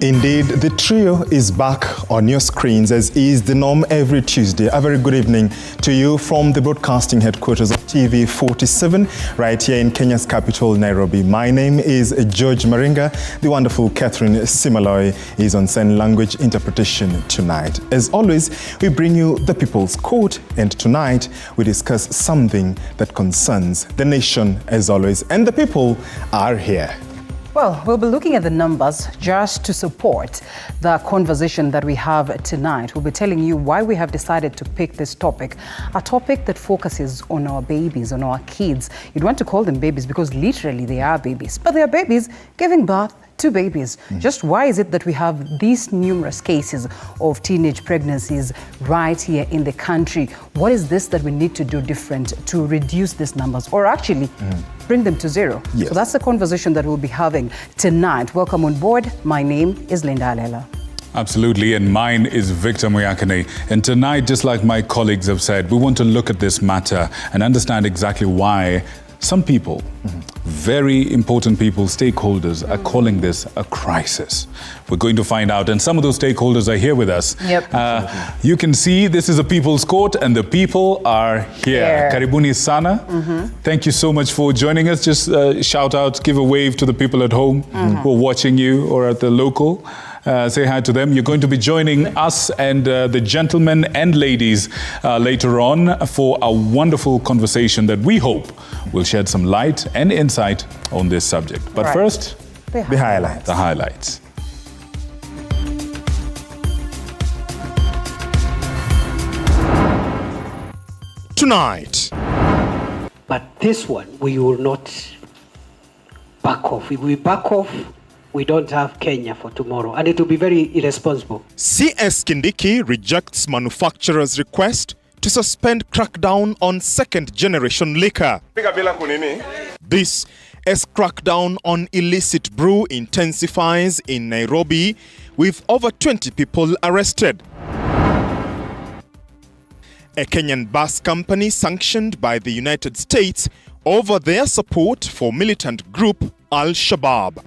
Indeed, the trio is back on your screens, as is the norm every Tuesday. A very good evening to you from the broadcasting headquarters of TV 47, right here in Kenya's capital, Nairobi. My name is George Maringa. The wonderful Catherine Simaloi is on sign language interpretation tonight. As always, we bring you the People's Court, and tonight we discuss something that concerns the nation, as always, and the people are here. Well, we'll be looking at the numbers just to support the conversation that we have tonight. We'll be telling you why we have decided to pick this topic, a topic that focuses on our babies, on our kids. You'd want to call them babies because literally they are babies, but they are babies giving birth to babies. Just why is it that we have these numerous cases of teenage pregnancies right here in the country? What is this that we need to do different to reduce these numbers, or actually bring them to zero? Yes. So that's the conversation that we'll be having tonight. Welcome on board. My name is Linda Alela. Absolutely, and mine is Victor Muyakane. And tonight, just like my colleagues have said, we want to look at this matter and understand exactly why some people, very important people, stakeholders, are calling this a crisis. We're going to find out, and some of those stakeholders are here with us. Yep. You can see this is a People's Court, and the people are here. Karibuni sana. Thank you so much for joining us. Just shout out, give a wave to the people at home who are watching you or at the local. Say hi to them. You're going to be joining us and the gentlemen and ladies later on for a wonderful conversation that we hope will shed some light and insight on this subject. But first, the highlights. The highlights. Tonight. But this one, we will not back off. If we back off, we don't have Kenya for tomorrow, and it will be very irresponsible. CS Kindiki rejects manufacturers' request to suspend crackdown on second-generation liquor. This as crackdown on illicit brew intensifies in Nairobi, with over 20 people arrested. A Kenyan bus company sanctioned by the United States over their support for militant group Al-Shabab.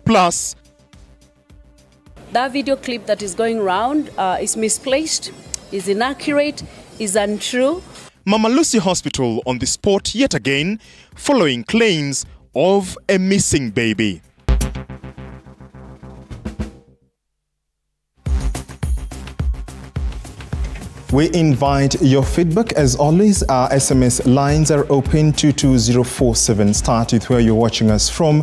Plus, that video clip that is going around is misplaced, is inaccurate, is untrue. Mama Lucy Hospital on the spot yet again, following claims of a missing baby. We invite your feedback. As always, our SMS lines are open 22047. Start with where you're watching us from,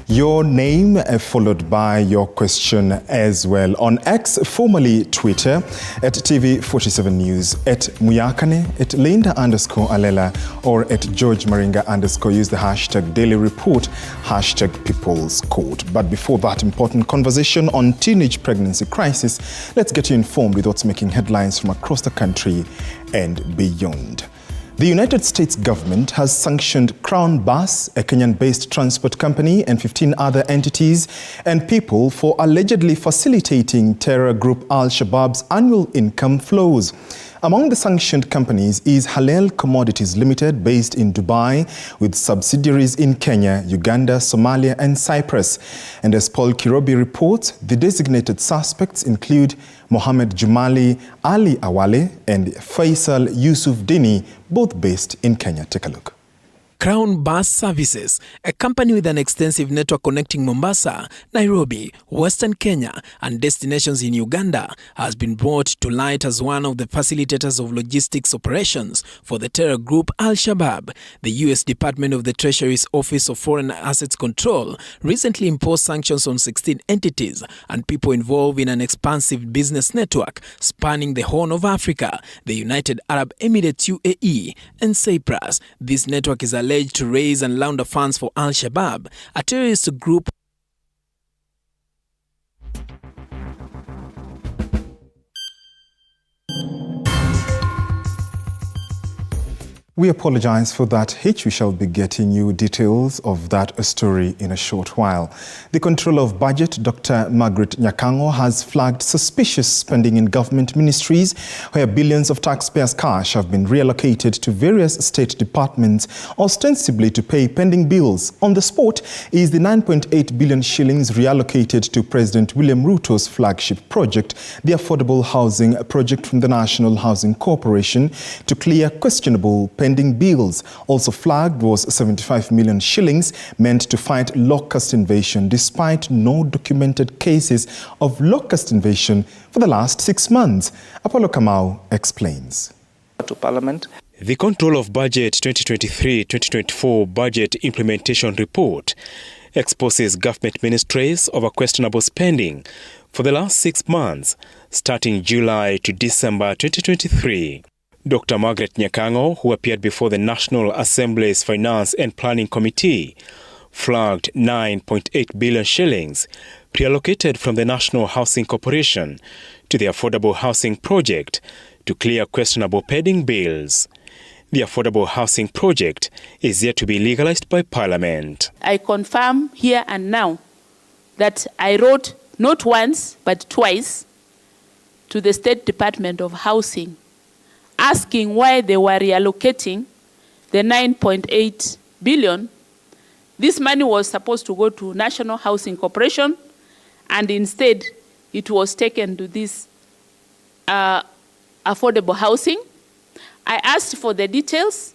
your name followed by your question as well. On X, formerly Twitter, at TV47 News, at Muyakane, at Linda_Alela, or at George Maringa_. Use the hashtag Daily Report, hashtag People's Court. But before that important conversation on teenage pregnancy crisis, let's get you informed with what's making headlines from across the country and beyond. The United States government has sanctioned Crown Bus, a Kenyan-based transport company, and 15 other entities and people for allegedly facilitating terror group Al-Shabab's annual income flows. Among the sanctioned companies is Halal Commodities Limited, based in Dubai, with subsidiaries in Kenya, Uganda, Somalia, and Cyprus. And as Paul Kirobi reports, the designated suspects include Mohammed Jumali Ali Awale and Faisal Yusuf Dini, both based in Kenya. Take a look. Crown Bus Services, a company with an extensive network connecting Mombasa, Nairobi, Western Kenya, and destinations in Uganda, has been brought to light as one of the facilitators of logistics operations for the terror group Al-Shabab. The U.S. Department of the Treasury's Office of Foreign Assets Control recently imposed sanctions on 16 entities and people involved in an expansive business network spanning the Horn of Africa, the United Arab Emirates UAE, and Cyprus. This network is alleged to raise and launder funds for Al-Shabab, a terrorist group We apologize for that hitch. We shall be getting you details of that story in a short while. The Controller of Budget, Dr. Margaret Nyakango, has flagged suspicious spending in government ministries where billions of taxpayers' cash have been reallocated to various state departments, ostensibly to pay pending bills. On the spot is the 9.8 billion shillings reallocated to President William Ruto's flagship project, the Affordable Housing Project from the National Housing Corporation, to clear questionable pending bills. Also flagged was 75 million shillings meant to fight locust invasion, despite no documented cases of locust invasion for the last 6 months. Apollo Kamau explains. To Parliament. The Control of Budget 2023-2024 Budget Implementation Report exposes government ministries over questionable spending for the last 6 months, starting July to December 2023. Dr. Margaret Nyakango, who appeared before the National Assembly's Finance and Planning Committee, flagged 9.8 billion shillings reallocated from the National Housing Corporation to the Affordable Housing Project to clear questionable pending bills. The Affordable Housing Project is yet to be legalized by Parliament. I confirm here and now that I wrote not once but twice to the State Department of Housing asking why they were reallocating the 9.8 billion. This money was supposed to go to National Housing Corporation, and instead it was taken to this affordable housing. I asked for the details,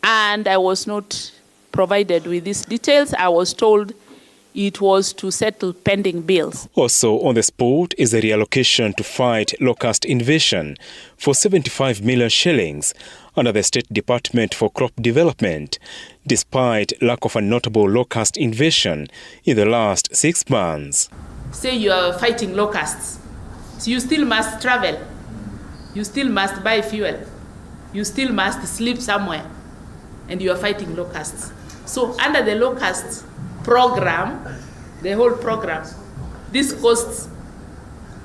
and I was not provided with these details. I was told it was to settle pending bills. Also on the spot is the reallocation to fight locust invasion for 75 million shillings under the State Department for Crop Development, despite lack of a notable locust invasion in the last 6 months. Say you are fighting locusts, so you still must travel, you still must buy fuel, you still must sleep somewhere, and you are fighting locusts. So under the locusts program, the whole program, these costs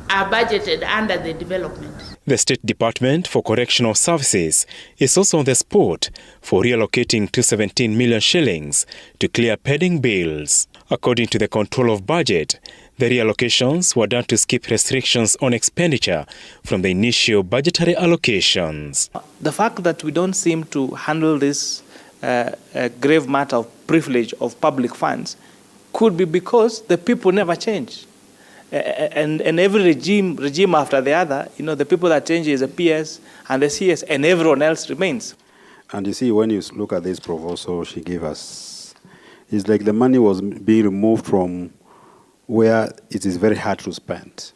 are budgeted under the development. The State Department for Correctional Services is also on the spot for reallocating 217 million shillings to clear pending bills. According to the Control of Budget, the reallocations were done to skip restrictions on expenditure from the initial budgetary allocations. The fact that we don't seem to handle this grave matter of privilege of public funds could be because the people never change. And every regime after the other, the people that change is the PS and the CS, and everyone else remains. And you see, when you look at this proposal she gave us, it's like the money was being removed from where it is very hard to spend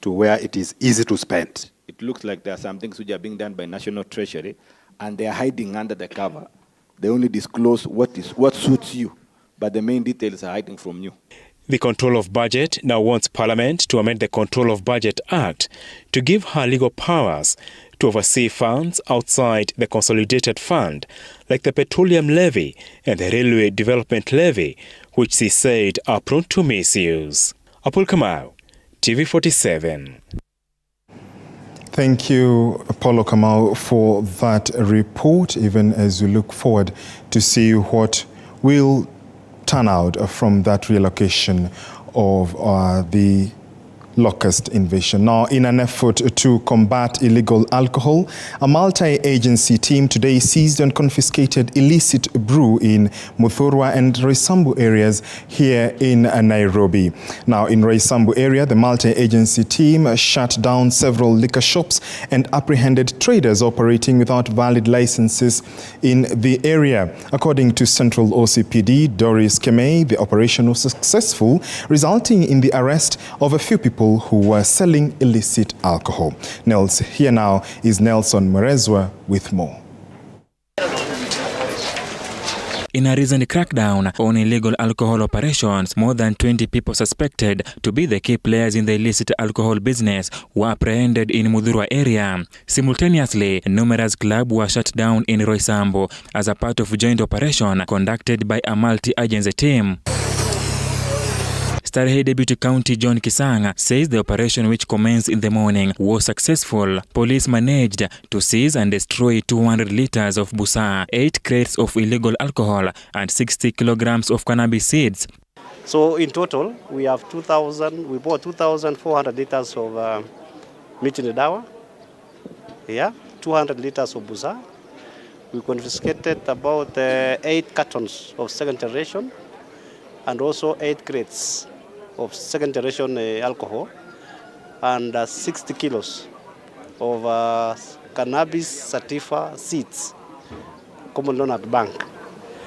to where it is easy to spend. It looks like there are some things which are being done by National Treasury, and they are hiding under the cover. They only disclose what suits you, but the main details are hiding from you. The Control of Budget now wants Parliament to amend the Control of Budget Act to give her legal powers to oversee funds outside the Consolidated Fund, like the Petroleum Levy and the Railway Development Levy, which she said are prone to misuse. Apol Kamau, TV47. Thank you, Apollo Kamau, for that report, even as we look forward to see what will turn out from that relocation of the locust invasion. Now, in an effort to combat illegal alcohol, a multi-agency team today seized and confiscated illicit brew in Muthurwa and Roysambu areas here in Nairobi. Now, in Roysambu area, the multi-agency team shut down several liquor shops and apprehended traders operating without valid licenses in the area. According to Central OCPD Doris Kemei, the operation was successful, resulting in the arrest of a few people who were selling illicit alcohol. Here now is Nelson Murezwa with more. In a recent crackdown on illegal alcohol operations, more than 20 people suspected to be the key players in the illicit alcohol business were apprehended in Muthurwa area. Simultaneously, numerous clubs were shut down in Roysambu as a part of a joint operation conducted by a multi-agency team. Starehe Deputy County John Kisanga says the operation, which commenced in the morning, was successful. Police managed to seize and destroy 200 liters of busa, 8 crates of illegal alcohol, and 60 kilograms of cannabis seeds. So in total, we have 2,400 liters of Michini dawa, 200 liters of busa. We confiscated about 8 cartons of second generation and also 8 crates of second generation alcohol and 60 kilos of cannabis sativa seeds, commonly known as bank.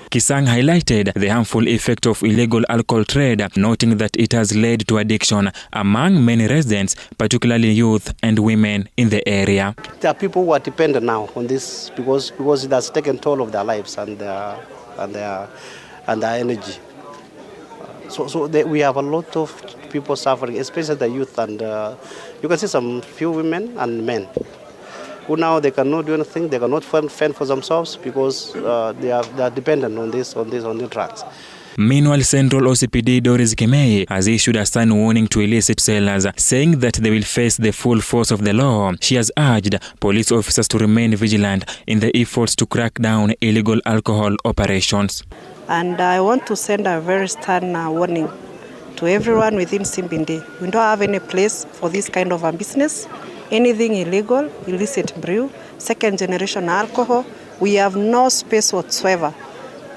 Kisang highlighted the harmful effect of illegal alcohol trade, noting that it has led to addiction among many residents, particularly youth and women in the area. There are people who are dependent now on this because it has taken toll of their lives and their energy. So we have a lot of people suffering, especially the youth, and you can see some few women and men who now they cannot do anything, they cannot fend for themselves because they are dependent on the drugs. Meanwhile, Central OCPD Doris Kimei has issued a stern warning to illicit sellers, saying that they will face the full force of the law. She has urged police officers to remain vigilant in the efforts to crack down illegal alcohol operations. And I want to send a very stern warning to everyone within Simbindi. We don't have any place for this kind of a business. Anything illegal, illicit brew, second generation alcohol, we have no space whatsoever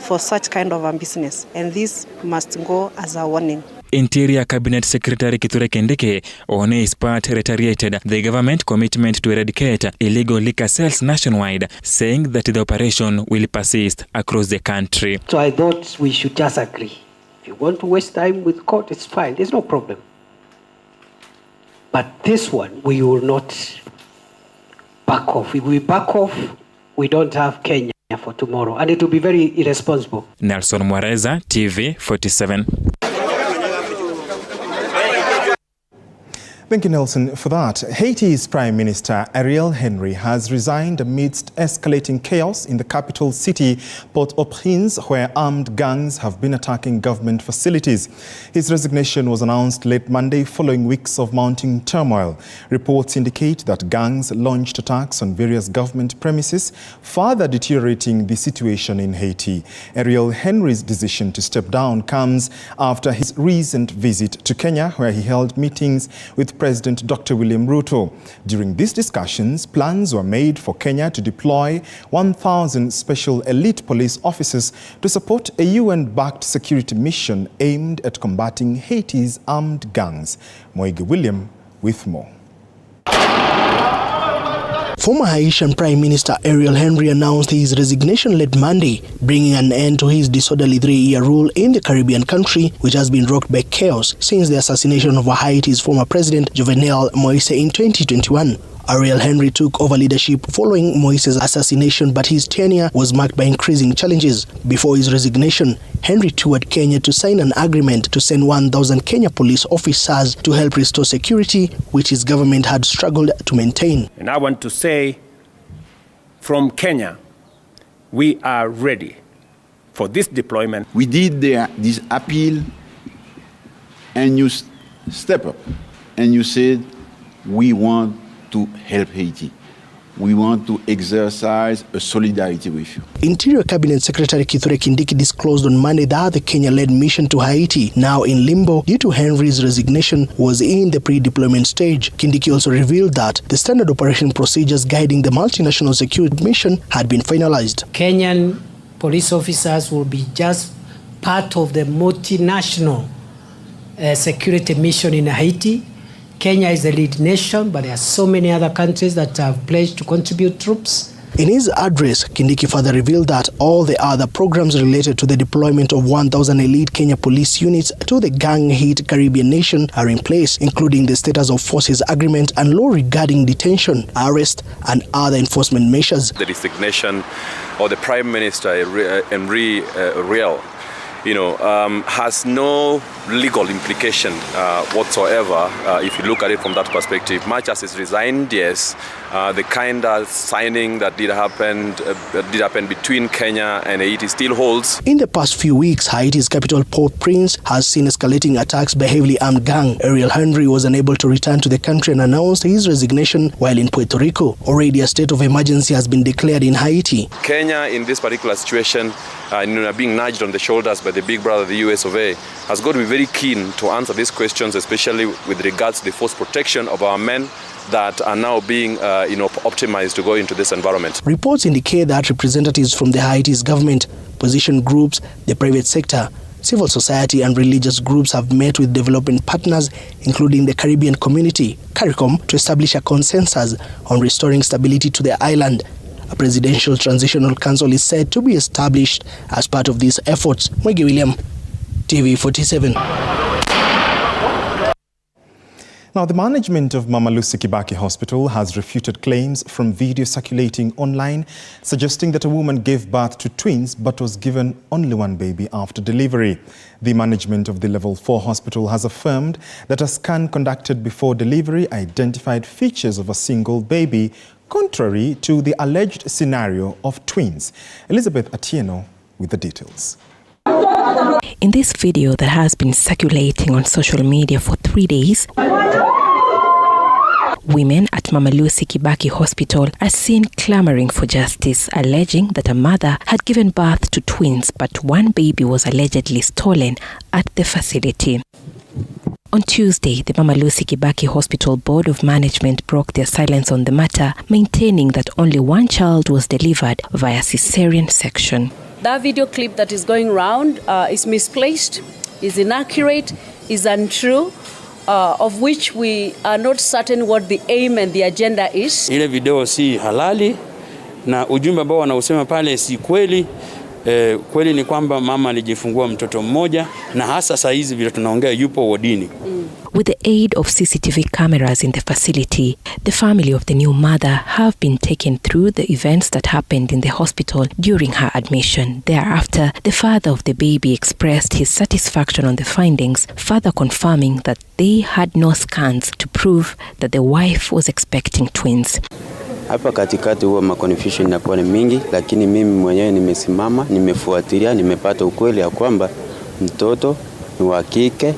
for such kind of a business, and this must go as a warning. Interior Cabinet Secretary Kithure Kindiki, on his part, reiterated the government commitment to eradicate illegal liquor sales nationwide, saying that the operation will persist across the country. So I thought we should just agree. If you want to waste time with court, it's fine. There's no problem. But this one, we will not back off. If we back off, we don't have Kenya for tomorrow, and it will be very irresponsible. Nelson Mwareza, TV 47. Thank you, Nelson, for that. Haiti's Prime Minister Ariel Henry has resigned amidst escalating chaos in the capital city, Port-au-Prince, where armed gangs have been attacking government facilities. His resignation was announced late Monday following weeks of mounting turmoil. Reports indicate that gangs launched attacks on various government premises, further deteriorating the situation in Haiti. Ariel Henry's decision to step down comes after his recent visit to Kenya, where he held meetings with President Dr. William Ruto. During these discussions, plans were made for Kenya to deploy 1,000 special elite police officers to support a UN-backed security mission aimed at combating Haiti's armed gangs. Moige William with more. Former Haitian Prime Minister Ariel Henry announced his resignation late Monday, bringing an end to his disorderly 3-year rule in the Caribbean country, which has been rocked by chaos since the assassination of Haiti's former president Jovenel Moise in 2021. Ariel Henry took over leadership following Moise's assassination, but his tenure was marked by increasing challenges. Before his resignation, Henry toured Kenya to sign an agreement to send 1,000 Kenya police officers to help restore security, which his government had struggled to maintain. And I want to say, from Kenya, we are ready for this deployment. We did this appeal, and you step up, and you said, we want to help Haiti. We want to exercise a solidarity with you. Interior Cabinet Secretary Kithure Kindiki disclosed on Monday that the Kenya-led mission to Haiti, now in limbo due to Henry's resignation, was in the pre-deployment stage. Kindiki also revealed that the standard operation procedures guiding the multinational security mission had been finalized. Kenyan police officers will be just part of the multinational security mission in Haiti. Kenya is the lead nation, but there are so many other countries that have pledged to contribute troops. In his address, Kindiki further revealed that all the other programs related to the deployment of 1,000 elite Kenya police units to the gang-hit Caribbean nation are in place, including the status of forces agreement and law regarding detention, arrest, and other enforcement measures. The resignation of the Prime Minister, Henry Ariel, has no legal implication whatsoever if you look at it from that perspective. Much as it's resigned, yes, the kind of signing that did happen between Kenya and Haiti still holds. In the past few weeks, Haiti's capital Port-au-Prince has seen escalating attacks by heavily armed gang. Ariel Henry was unable to return to the country and announced his resignation while in Puerto Rico. Already a state of emergency has been declared in Haiti. Kenya, in this particular situation, being nudged on the shoulders by the big brother, the US of A, has got to be very keen to answer these questions, especially with regards to the force protection of our men that are now being optimized to go into this environment. Reports indicate that representatives from the Haiti's government, opposition groups, the private sector, civil society and religious groups have met with development partners, including the Caribbean Community, CARICOM, to establish a consensus on restoring stability to the island. A presidential transitional council is said to be established as part of these efforts. Mwege William, TV47. Now, the management of Mama Lucy Kibaki Hospital has refuted claims from video circulating online suggesting that a woman gave birth to twins but was given only one baby after delivery. The management of the Level 4 hospital has affirmed that a scan conducted before delivery identified features of a single baby, contrary to the alleged scenario of twins. Elizabeth Atieno with the details. In this video that has been circulating on social media for 3 days, women at Mama Lucy Kibaki Hospital are seen clamoring for justice, alleging that a mother had given birth to twins, but one baby was allegedly stolen at the facility. On Tuesday, the Mama Lucy Kibaki Hospital Board of Management broke their silence on the matter, maintaining that only one child was delivered via cesarean section. That video clip that is going around is misplaced, is inaccurate, is untrue, of which we are not certain what the aim and the agenda is. Ile video si halali na ujumbe ambao wanausema pale si kweli. Kweli ni kwamba mama alijifungua mtoto mmoja na hasa saa hizi vile tunaongea yupo wodini. With the aid of CCTV cameras in the facility, the family of the new mother have been taken through the events that happened in the hospital during her admission. Thereafter, the father of the baby expressed his satisfaction on the findings, further confirming that they had no scans to prove that the wife was expecting twins. Hapa katikati huwa maconfusion inakuwa ni mingi, lakini mimi mwenyewe nimesimama, nimefuatilia, nimepata ukweli ya kwamba mtoto ni wa kike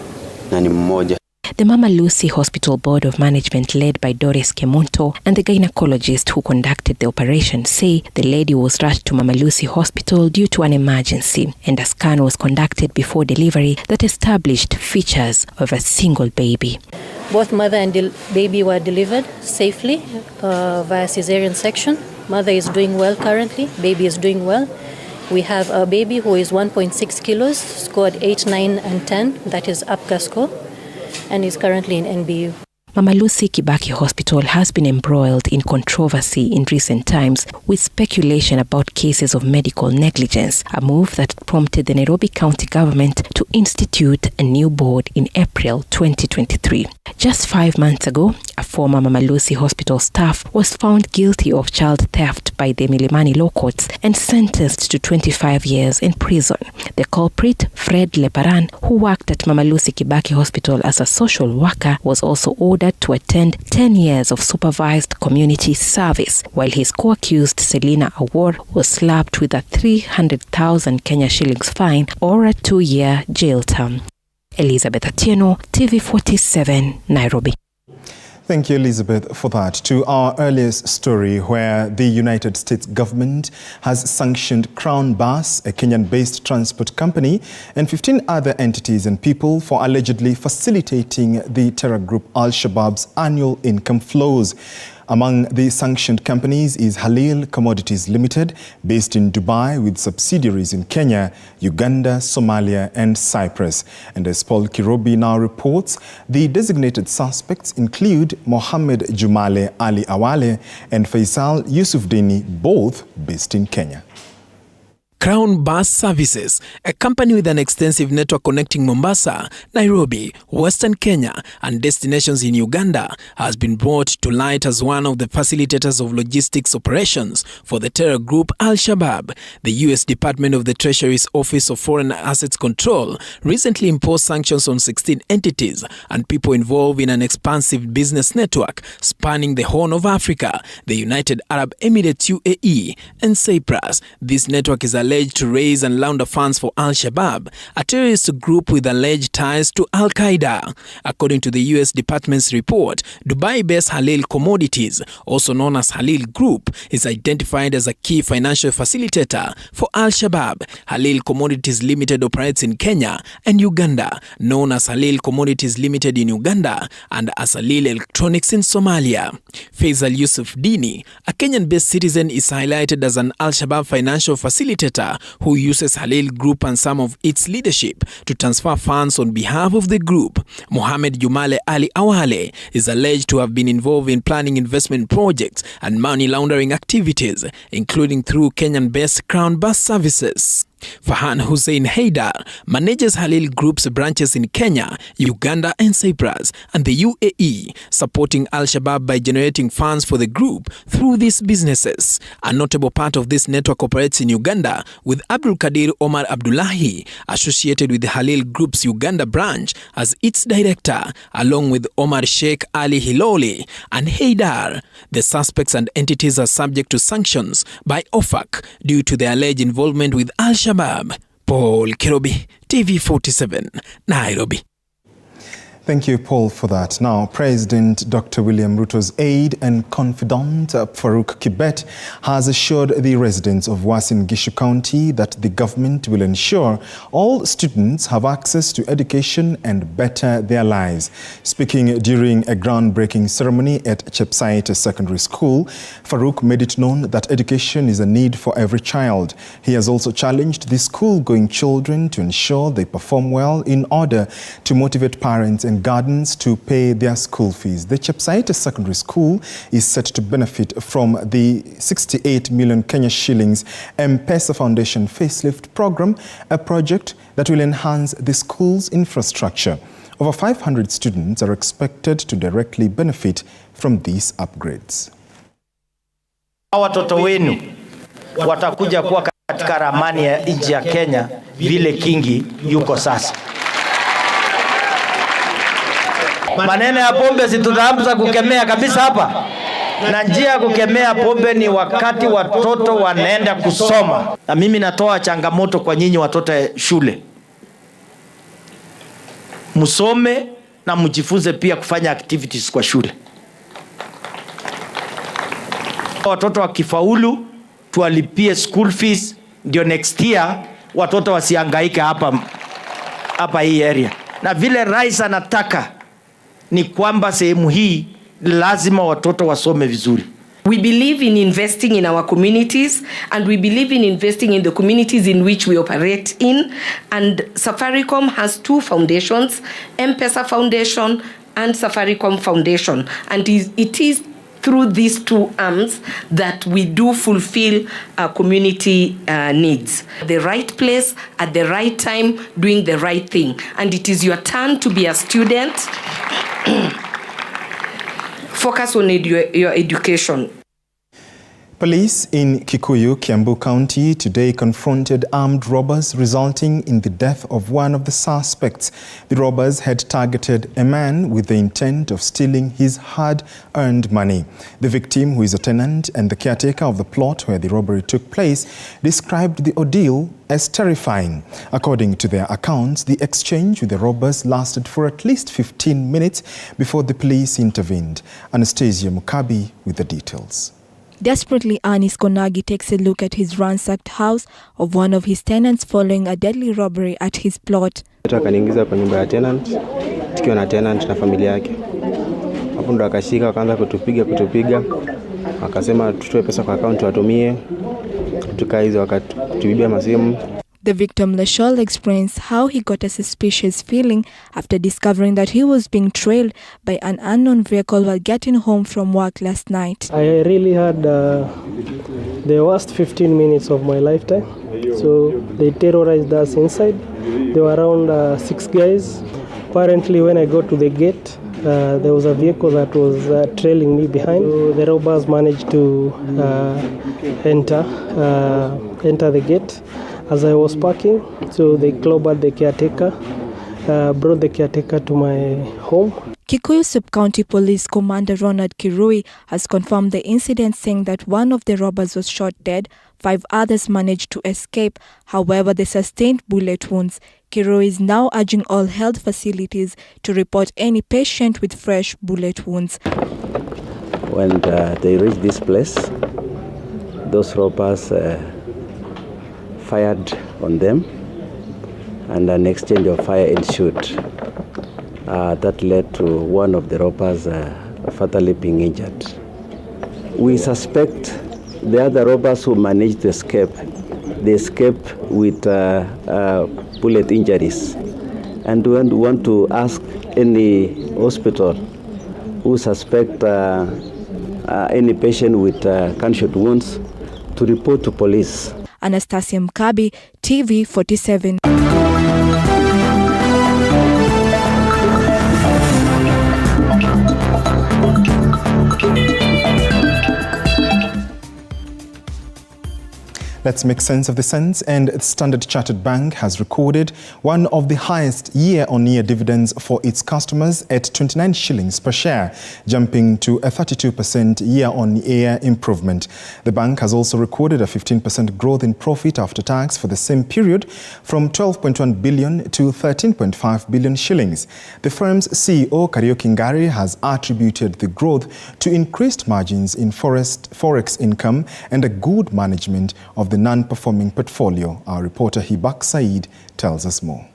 na ni mmoja. The Mama Lucy Hospital Board of Management, led by Doris Kemunto, and the gynecologist who conducted the operation, say the lady was rushed to Mama Lucy Hospital due to an emergency, and a scan was conducted before delivery that established features of a single baby. Both mother and baby were delivered safely via cesarean section. Mother is doing well currently, baby is doing well. We have a baby who is 1.6 kilos, scored 8, 9, and 10, that is APGAR score, and is currently in NBU. Mama Lucy Kibaki Hospital has been embroiled in controversy in recent times, with speculation about cases of medical negligence, a move that prompted the Nairobi County government to institute a new board in April 2023. Just 5 months ago, a former Mama Lucy Hospital staff was found guilty of child theft by the Milimani law courts and sentenced to 25 years in prison. The culprit, Fred Leparan, who worked at Mama Lucy Kibaki Hospital as a social worker, was also ordered to attend 10 years of supervised community service, while his co-accused Selina Awor was slapped with a 300,000 Kenya shillings fine or a 2-year jail term. Elizabeth Atieno, TV47, Nairobi. Thank you, Elizabeth, for that. To our earliest story, where the United States government has sanctioned Crown Bus, a Kenyan-based transport company, and 15 other entities and people for allegedly facilitating the terror group Al-Shabab's annual income flows. Among the sanctioned companies is Halil Commodities Limited, based in Dubai with subsidiaries in Kenya, Uganda, Somalia and Cyprus. And as Paul Kirobi now reports, the designated suspects include Mohammed Jumale Ali Awale and Faisal Yusufdini, both based in Kenya. Crown Bus Services, a company with an extensive network connecting Mombasa, Nairobi, Western Kenya, and destinations in Uganda, has been brought to light as one of the facilitators of logistics operations for the terror group Al-Shabab. The U.S. Department of the Treasury's Office of Foreign Assets Control recently imposed sanctions on 16 entities and people involved in an expansive business network spanning the Horn of Africa, the United Arab Emirates UAE, and Cyprus. This network is alleged to raise and launder funds for Al-Shabab, a terrorist group with alleged ties to Al-Qaeda. According to the U.S. Department's report, Dubai-based Halil Commodities, also known as Halil Group, is identified as a key financial facilitator for Al-Shabab. Halil Commodities Limited operates in Kenya and Uganda, known as Halil Commodities Limited in Uganda and as Halil Electronics in Somalia. Faisal Yusuf Dini, a Kenyan-based citizen, is highlighted as an Al-Shabab financial facilitator who uses Halil Group and some of its leadership to transfer funds on behalf of the group. Mohamed Jumale Ali Awale is alleged to have been involved in planning investment projects and money laundering activities, including through Kenyan-based Crown Bus Services. Fahan Hussein Haidar manages Halil Group's branches in Kenya, Uganda, and Cyprus, and the UAE, supporting Al-Shabab by generating funds for the group through these businesses. A notable part of this network operates in Uganda, with Abdul Kadir Omar Abdullahi associated with the Halil Group's Uganda branch as its director, along with Omar Sheikh Ali Hiloli and Haidar. The suspects and entities are subject to sanctions by OFAC due to their alleged involvement with Al-Shabab. Paul Kirobi, TV47, Nairobi. Thank you, Paul, for that. Now, President Dr. William Ruto's aide and confidant, Farouk Kibet, has assured the residents of Uasin Gishu County that the government will ensure all students have access to education and better their lives. Speaking during a groundbreaking ceremony at Chepsait Secondary School, Farouk made it known that education is a need for every child. He has also challenged the school-going children to ensure they perform well in order to motivate parents and guardians to pay their school fees. The Chepsait Secondary School is set to benefit from the 68 million Kenya shillings M-Pesa Foundation facelift program, a project that will enhance the school's infrastructure. Over 500 students are expected to directly benefit from these upgrades. Watoto wenu watakuja kuwa katika ramani ya nchi ya Kenya vile Kingi yuko sasa. Maneno ya pombe si tutaanza kukemea kabisa hapa. Na njia ya kukemea pombe ni wakati watoto wanaenda kusoma. Na mimi natoa changamoto kwa nyinyi watoto shule. Musome na mjifunze pia kufanya activities kwa shule. Watoto wakifaulu tuwalipie school fees ndio next year watoto wasihangaike hapa hii area. Na vile rais anataka ni kwamba sehemu hii lazima watoto wasome vizuri. We believe in investing in our communities and we believe in investing in the communities in which we operate in, and Safaricom has two foundations, M-Pesa Foundation and Safaricom Foundation, and it is through these two arms that we do fulfill our community needs. The right place, at the right time, doing the right thing. And it is your turn to be a student. Focus on your education. Police in Kikuyu, Kiambu County today confronted armed robbers, resulting in the death of one of the suspects. The robbers had targeted a man with the intent of stealing his hard-earned money. The victim, who is a tenant and the caretaker of the plot where the robbery took place, described the ordeal as terrifying. According to their accounts, the exchange with the robbers lasted for at least 15 minutes before the police intervened. Anastasia Mukabi with the details. Desperately, Anis Konagi takes a look at his ransacked house of one of his tenants following a deadly robbery at his plot. Akaniingiza kwa nyumba ya tenant, tukiwa na tenant na familia yake. Hapo ndo akashika akaanza kutupiga. Akasema tutoe pesa kwa account watumie. Tukaa hizo wakatubibia masimu. The victim Lashol explains how he got a suspicious feeling after discovering that he was being trailed by an unknown vehicle while getting home from work last night. I really had the worst 15 minutes of my lifetime. So they terrorized us inside. There were around 6 guys. Apparently, when I got to the gate, there was a vehicle that was trailing me behind. So the robbers managed to enter the gate as I was parking. So they clobbered the caretaker, brought the caretaker to my home. Kikuyu Sub-County Police Commander Ronald Kirui has confirmed the incident, saying that one of the robbers was shot dead. 5 others managed to escape. However, they sustained bullet wounds. Kirui is now urging all health facilities to report any patient with fresh bullet wounds. When they reached this place, those robbers fired on them, and an exchange of fire ensued. That led to one of the robbers fatally being injured. We suspect the other robbers who managed to escape, they escaped with bullet injuries. And we want to ask any hospital who suspect any patient with gunshot wounds to report to police. Anastasia Mkabi, TV 47. Let's make sense of the sense, and Standard Chartered Bank has recorded one of the highest year-on-year dividends for its customers at 29 shillings per share, jumping to a 32% year-on-year improvement. The bank has also recorded a 15% growth in profit after tax for the same period, from 12.1 billion to 13.5 billion shillings. The firm's CEO, Kariuki Ngari, has attributed the growth to increased margins in forex income and a good management of the non-performing portfolio. Our reporter Hibak Said tells us more.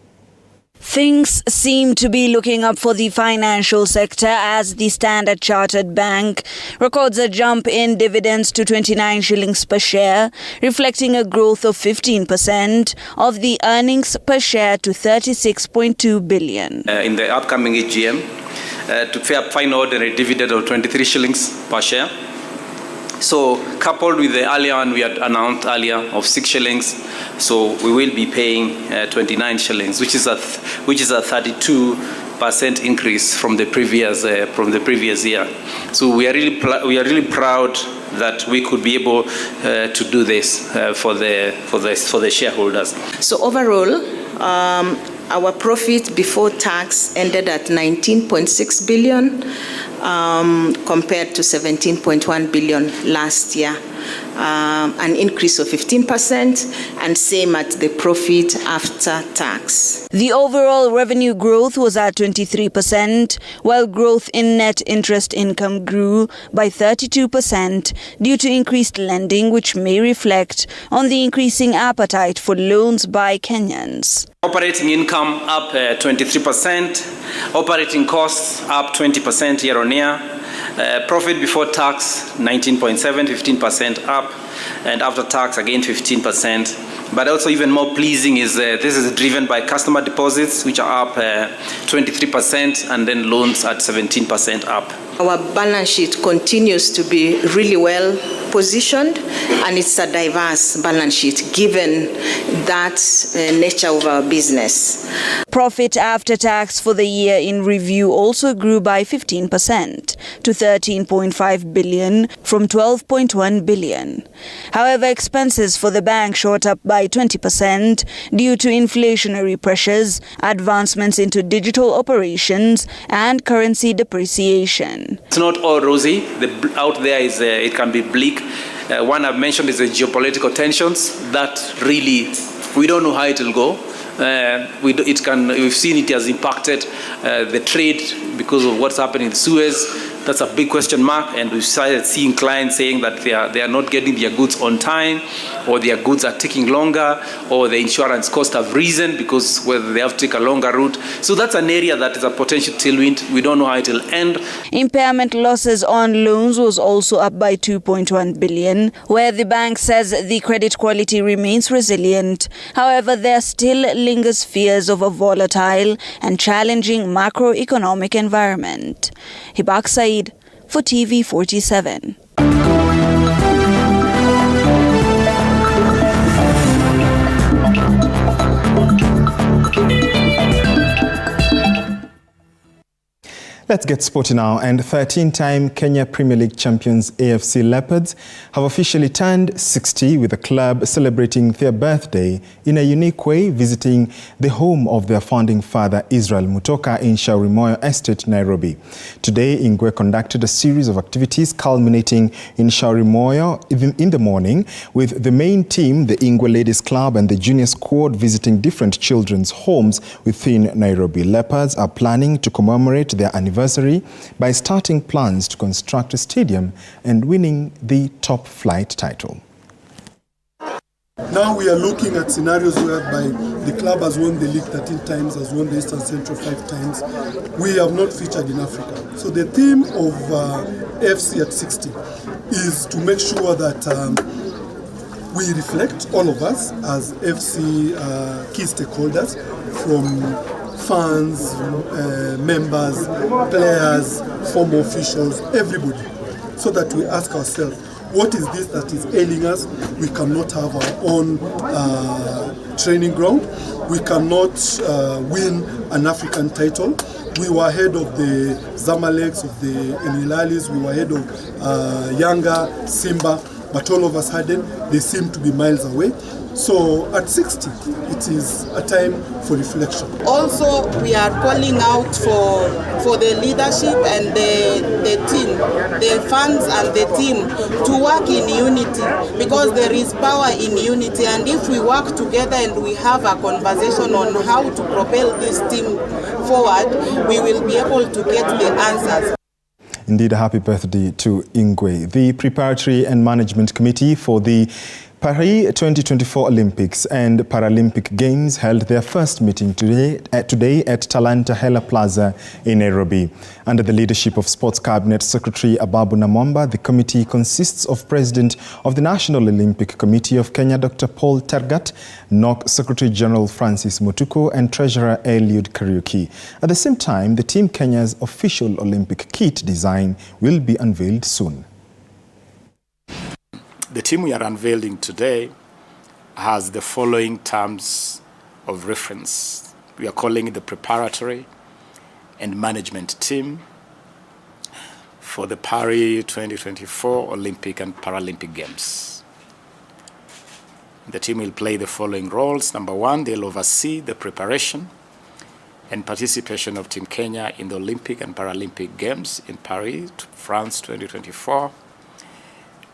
Things seem to be looking up for the financial sector as the Standard Chartered Bank records a jump in dividends to 29 shillings per share, reflecting a growth of 15% of the earnings per share to 36.2 billion. In the upcoming AGM, to pay a final ordinary dividend of 23 shillings per share. So coupled with the earlier one we had announced earlier of 6 shillings, so we will be paying 29 shillings, which is a 32% increase from the previous year. So we are really proud that we could be able to do this for the shareholders. So overall, our profit before tax ended at 19.6 billion compared to 17.1 billion last year, an increase of 15%, and same at the profit after tax. The overall revenue growth was at 23%, while growth in net interest income grew by 32% due to increased lending, which may reflect on the increasing appetite for loans by Kenyans. Operating income up 23%, operating costs up 20% year on year, profit before tax 19.7, 15% up, and after tax again 15%. But also even more pleasing is this is driven by customer deposits, which are up 23%, and then loans at 17% up. Our balance sheet continues to be really well positioned, and it's a diverse balance sheet given that nature of our business. Profit after tax for the year in review also grew by 15% to 13.5 billion from 12.1 billion. However, expenses for the bank shot up by 20% due to inflationary pressures, advancements into digital operations, and currency depreciation. It's not all rosy. Out there is it can be bleak. One I've mentioned is the geopolitical tensions that really we don't know how it will go. We've seen it has impacted the trade because of what's happening in Suez. That's a big question mark, and we've started seeing clients saying that they are not getting their goods on time, or their goods are taking longer, or the insurance costs have risen because whether they have to take a longer route. So that's an area that is a potential tailwind. We don't know how it will end. Impairment losses on loans was also up by 2.1 billion, where the bank says the credit quality remains resilient. However, there still lingers fears of a volatile and challenging macroeconomic environment. Hibak Said for TV 47. Let's get sporty now, and 13-time Kenya Premier League champions AFC Leopards have officially turned 60, with the club celebrating their birthday in a unique way, visiting the home of their founding father Israel Mutoka in Shauri Moyo Estate, Nairobi. Today, Ingwe conducted a series of activities culminating in Shauri Moyo in the morning, with the main team, the Ingwe Ladies Club, and the junior squad visiting different children's homes within Nairobi. Leopards are planning to commemorate their anniversary by starting plans to construct a stadium and winning the top flight title. Now we are looking at scenarios whereby the club has won the league 13 times, has won the Eastern Central 5 times. We have not featured in Africa. So the theme of FC at 60 is to make sure that we reflect, all of us as FC key stakeholders, from fans, members, players, former officials, everybody, so that we ask ourselves, what is this that is ailing us? We cannot have our own training ground. We cannot win an African title. We were ahead of the Zamaleks, of the Enilalis, we were ahead of Yanga, Simba, but all of a sudden they seem to be miles away. So at 60, it is a time for reflection. Also, we are calling out for the leadership and the team, the fans and the team, to work in unity, because there is power in unity. And if we work together and we have a conversation on how to propel this team forward, we will be able to get the answers. Indeed, a happy birthday to Ingwe. The Preparatory and Management Committee for the Paris 2024 Olympics and Paralympic Games held their first meeting today at Talanta Hela Plaza in Nairobi. Under the leadership of Sports Cabinet Secretary Ababu Namwamba, the committee consists of President of the National Olympic Committee of Kenya, Dr. Paul Tergat, NOC Secretary General Francis Mutuku, and Treasurer Eliud Kariuki. At the same time, the Team Kenya's official Olympic kit design will be unveiled soon. The team we are unveiling today has the following terms of reference. We are calling it the Preparatory and Management Team for the Paris 2024 Olympic and Paralympic Games. The team will play the following roles. Number one, they'll oversee the preparation and participation of Team Kenya in the Olympic and Paralympic Games in Paris, France 2024.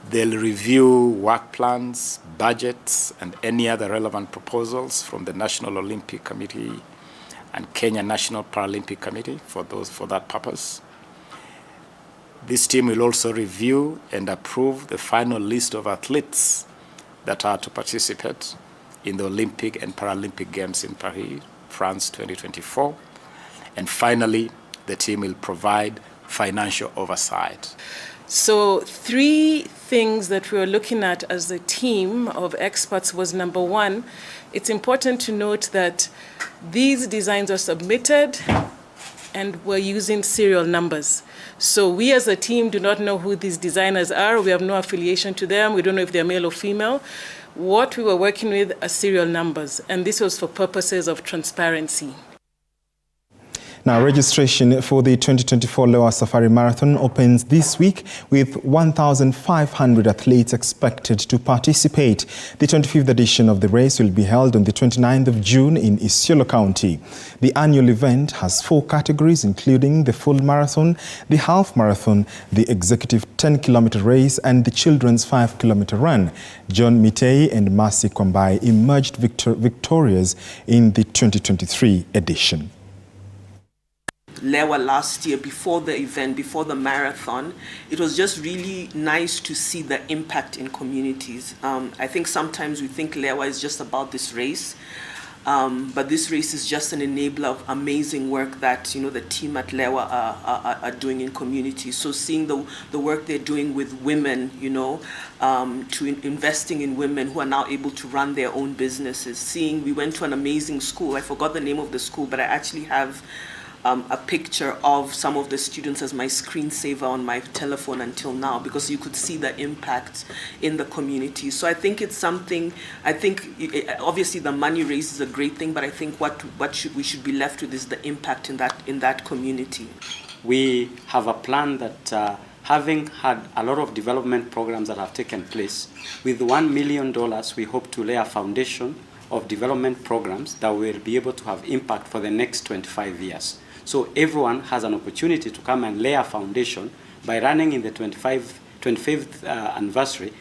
They'll review work plans, budgets, and any other relevant proposals from the National Olympic Committee and Kenya National Paralympic Committee for that purpose. This team will also review and approve the final list of athletes that are to participate in the Olympic and Paralympic Games in Paris, France 2024. And finally, the team will provide financial oversight. So 3 things that we were looking at as a team of experts was, number one, it's important to note that these designs are submitted and we're using serial numbers. So we as a team do not know who these designers are. We have no affiliation to them. We don't know if they're male or female. What we were working with are serial numbers, and this was for purposes of transparency. Now, registration for the 2024 Lewa Safari Marathon opens this week, with 1,500 athletes expected to participate. The 25th edition of the race will be held on the 29th of June in Isiolo County. The annual event has 4 categories, including the full marathon, the half marathon, the executive 10-kilometer race, and the children's 5-kilometer run. John Mitei and Mercy Kwambai emerged victorious in the 2023 edition. Lewa last year, before the event, before the marathon, it was just really nice to see the impact in communities. I think sometimes we think Lewa is just about this race, but this race is just an enabler of amazing work that the team at Lewa are doing in communities. So seeing the work they're doing with women, to investing in women who are now able to run their own businesses. We went to an amazing school. I forgot the name of the school, but I actually have a picture of some of the students as my screensaver on my telephone until now, because you could see the impact in the community. So I think it's something, obviously the money raised is a great thing, but I think what we should be left with is the impact in that community. we have a plan that having had a lot of development programs that have taken place, with $1 million, we hope to lay a foundation of development programs that will be able to have impact for the next 25 years. So everyone has an opportunity to come and lay a foundation by running in the 25th anniversary